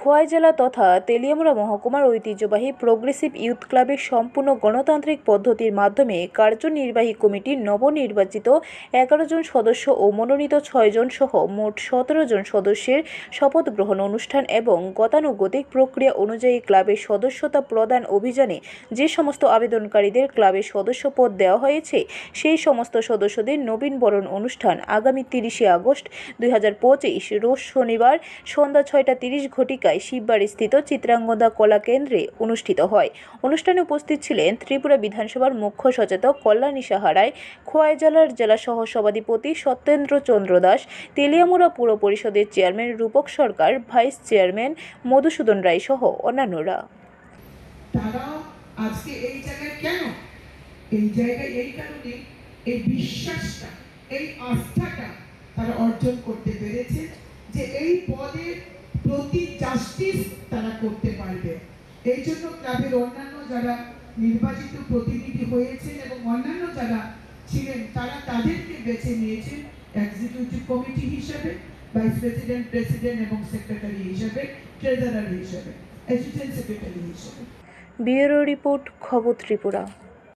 খোয়াই জেলা তথা তেলিয়ামুড়া মহকুমার ঐতিহ্যবাহী প্রোগ্রেসিভ ইউথ ক্লাবের সম্পূর্ণ গণতান্ত্রিক পদ্ধতির মাধ্যমে কার্যনির্বাহী কমিটির নবনির্বাচিত 11 জন সদস্য ও মনোনীত 6 জন সহ মোট 17 জন সদস্যের শপথ গ্রহণ অনুষ্ঠান এবং গতানুগতিক প্রক্রিয়া অনুযায়ী ক্লাবের সদস্যতা প্রদান অভিযানে যে সমস্ত আবেদনকারীদের ক্লাবের সদস্য পদ দেওয়া হয়েছে সেই সমস্ত সদস্যদের নবীনবরণ অনুষ্ঠান আগামী 30 আগস্ট 2025 রোজ শনিবার সন্ধ্যা 6:30 ঘটিকায় শিববাড়িস্থিত চিত্রাঙ্গদা কলা কেন্দ্রে অনুষ্ঠিত হয়। অনুষ্ঠানে উপস্থিত ছিলেন ত্রিপুরা বিধানসভার মুখ্য সচেতক কল্যাণী সাহা রায়, খোয়াই জেলার জেলা সহ সভাধিপতি সত্যেন্দ্র চন্দ্র দাস, তেলিয়ামুড়া পুর পরিষদের চেয়ারম্যান রূপক সরকার, ভাইস চেয়ারম্যান মধুসূদন রায় সহ অন্যান্যরা। তারা আজকে এই জায়গায় কেন এই জায়গায় এই কারণে এই বিশ্বাসটা এই আস্থাটা তারা অর্জন করতে পেরেছে যে এই পদের প্রতি জাস্টিস তারা করতে পারবে। এই জন্য ক্লাবের অন্যান্য যারা নির্বাচিত প্রতিনিধি হয়েছেন এবং অন্যান্য যারা ছিলেন তারা তাদেরকে বেছে নিয়েছেন এক্সিকিউটিভ কমিটি হিসেবে, ভাইস প্রেসিডেন্ট, প্রেসিডেন্ট এবং সেক্রেটারি হিসেবে, ট্রেজারার হিসেবে, অ্যাসিস্ট্যান্ট সেক্রেটারি হিসেবে। ব্যুরো রিপোর্ট, খবর ত্রিপুরা।